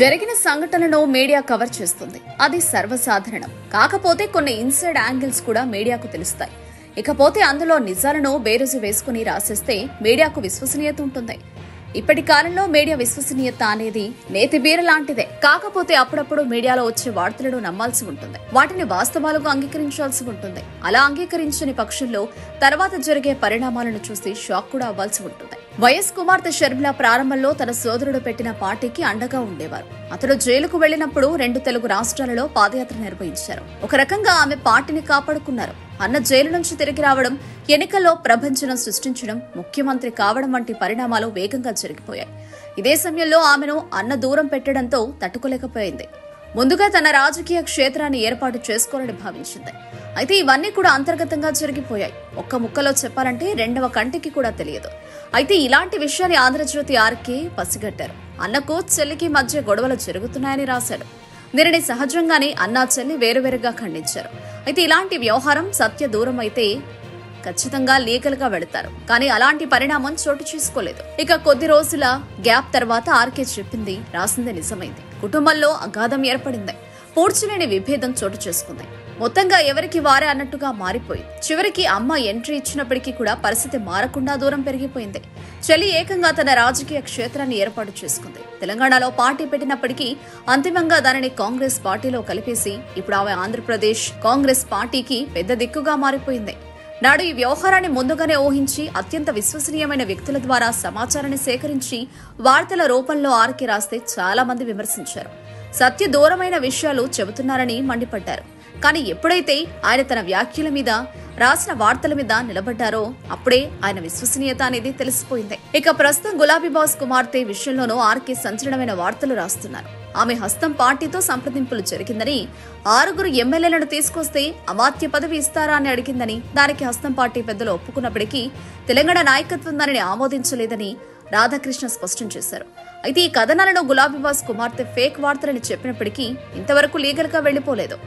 జరిగిన సంఘటనను media cover చేస్తుంది. అది సర్వసాధారణం. కాకపోతే కొన్ని ఇన్సైడ్ యాంగిల్స్ కూడా మీడియాకు తెలుస్తాయి. ఇకపోతే అందులో నిజాలను బేరుజు వేసుకుని రాసేస్తే మీడియాకు విశ్వసనీయత ఉంటుంది. ఇప్పటి కాలంలో మీడియా విశ్వసనీయత అనేది నేతిబీర లాంటిదే. కాకపోతే అప్పుడప్పుడు మీడియాలో వచ్చే వార్తలను నమ్మాల్సి ఉంటుంది. వాటిని వాస్తవాలుగా అంగీకరించాల్సి ఉంటుంది. అలా అంగీకరించని పక్షంలో తర్వాత జరిగే పరిణామాలను చూసి షాక్ కూడా అవ్వాల్సి ఉంటుంది. వైఎస్ కుమార్తె షర్మిల ప్రారంభంలో తన సోదరుడు పెట్టిన పార్టీకి అండగా ఉండేవారు. అతడు జైలుకు వెళ్లినప్పుడు 2 తెలుగు రాష్ట్రాలలో పాదయాత్ర నిర్వహించారు. ఒక రకంగా ఆమె పార్టీని కాపాడుకున్నారు. అన్న జైలు నుంచి తిరిగి రావడం, ఎన్నికల్లో ప్రభంజనం సృష్టించడం, ముఖ్యమంత్రి కావడం వంటి పరిణామాలు వేగంగా జరిగిపోయాయి. ఇదే సమయంలో ఆమెను అన్న దూరం పెట్టడంతో తట్టుకోలేకపోయింది. ముందుగా తన రాజకీయ క్షేత్రాన్ని ఏర్పాటు చేసుకోవాలని భావించింది. అయితే ఇవన్నీ కూడా అంతర్గతంగా జరిగిపోయాయి. ఒక్క ముక్కలో చెప్పాలంటే రెండవ కంటికి కూడా తెలియదు. అయితే ఇలాంటి విషయాన్ని ఆంధ్రజ్యోతి ఆర్కే పసిగట్టారు. అన్నకు చెల్లికి మధ్య గొడవలు జరుగుతున్నాయని రాశాడు. దీనిని సహజంగానే అన్నా చెల్లి వేరువేరుగా ఖండించారు. అయితే ఇలాంటి వ్యవహారం సత్య దూరం అయితే ఖచ్చితంగా లీగల్ గా వెళతారు. కానీ అలాంటి పరిణామం చోటు చేసుకోలేదు. ఇక కొద్ది రోజుల గ్యాప్ తర్వాత ఆర్కే చెప్పింది, రాసింది నిజమైంది. కుటుంబంలో అగాధం ఏర్పడింది. పూడ్చలేని విభేదం చోటు చేసుకుంది. మొత్తంగా ఎవరికి వారే అన్నట్టుగా మారిపోయింది. చివరికి అమ్మ ఎంట్రీ ఇచ్చినప్పటికీ కూడా పరిస్థితి మారకుండా దూరం పెరిగిపోయింది. చెల్లి ఏకంగా తన రాజకీయ క్షేత్రాన్ని ఏర్పాటు చేసుకుంది. తెలంగాణలో పార్టీ పెట్టినప్పటికీ అంతిమంగా దానిని కాంగ్రెస్ పార్టీలో కలిపేసి ఇప్పుడు ఆమె ఆంధ్రప్రదేశ్ కాంగ్రెస్ పార్టీకి పెద్ద దిక్కుగా మారిపోయింది. నాడు ఈ వ్యవహారాన్ని ముందుగానే ఊహించి అత్యంత విశ్వసనీయమైన వ్యక్తుల ద్వారా సమాచారాన్ని సేకరించి వార్తల రూపంలో ఆర్కే రాస్తే చాలా మంది విమర్శించారు. సత్య దూరమైన విషయాలు చెబుతున్నారని మండిపడ్డారు. కానీ ఎప్పుడైతే ఆయన తన వ్యాఖ్యల మీద, రాసిన వార్తల మీద నిలబడ్డారో అప్పుడే ఆయన విశ్వసనీయత అనేది తెలిసిపోయింది. ఇక ప్రస్తుతం గులాబీ బాస్ కుమార్తె విషయంలోనూ ఆర్కే సంచలనమైన వార్తలు రాస్తున్నారు. ఆమె హస్తం పార్టీతో సంప్రదింపులు జరిగిందని, 6 ఎమ్మెల్యేలను తీసుకొస్తే అమాత్య పదవి ఇస్తారా అని అడిగిందని, దానికి హస్తం పార్టీ పెద్దలు ఒప్పుకున్నప్పటికీ తెలంగాణ నాయకత్వం దానిని ఆమోదించలేదని రాధాకృష్ణ స్పష్టం చేశారు. అయితే ఈ కథనాలను గులాబీ బాస్ కుమార్తె ఫేక్ వార్తలని చెప్పినప్పటికీ ఇంతవరకు లీగల్ గా వెళ్లిపోలేదు.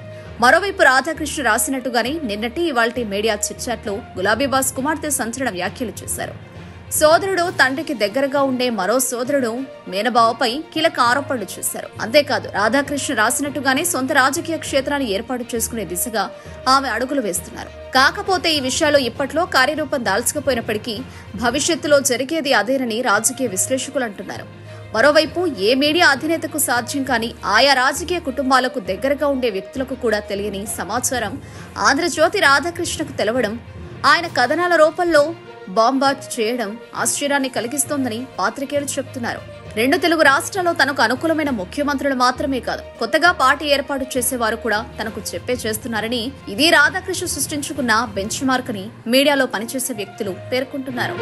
మరోవైపు రాధాకృష్ణ రాసినట్టుగానే నిన్నటి ఇవాల్టి మీడియా చిట్చాట్లో గులాబీ బాస్ కుమార్తె సంచలన వ్యాఖ్యలు చేశారు. సోదరుడు తండ్రికి దగ్గరగా ఉండే మరో సోదరుడు మేనబావపై కీలక ఆరోపణలు చేశారు. అంతేకాదు రాధాకృష్ణ రాసినట్టుగానే సొంత రాజకీయ క్షేత్రాన్ని ఏర్పాటు చేసుకునే దిశగా ఆమె అడుగులు వేస్తున్నారు. కాకపోతే ఈ విషయాలు ఇప్పట్లో కార్యరూపం దాల్చకపోయినప్పటికీ భవిష్యత్తులో జరిగేది అదేనని రాజకీయ విశ్లేషకులు అంటున్నారు. మరోవైపు ఏ మీడియా అధినేతకు సాధ్యం కాని, ఆయా రాజకీయ కుటుంబాలకు దగ్గరగా ఉండే వ్యక్తులకు కూడా తెలియని సమాచారం ఆంధ్రజ్యోతి రాధాకృష్ణకు తెలవడం, ఆయన కథనాల రూపంలో బాంబాట్ చేయడం ఆశ్చర్యాన్ని కలిగిస్తోందని పాత్రికేయులు చెబుతున్నారు. 2 తెలుగు రాష్ట్రాల్లో తనకు అనుకూలమైన ముఖ్యమంత్రులు మాత్రమే కాదు, కొత్తగా పార్టీ ఏర్పాటు చేసేవారు కూడా తనకు చెప్పే చేస్తున్నారని, ఇది రాధాకృష్ణ సృష్టించుకున్న బెంచ్ మార్క్ అని మీడియాలో పనిచేసే వ్యక్తులు పేర్కొంటున్నారు.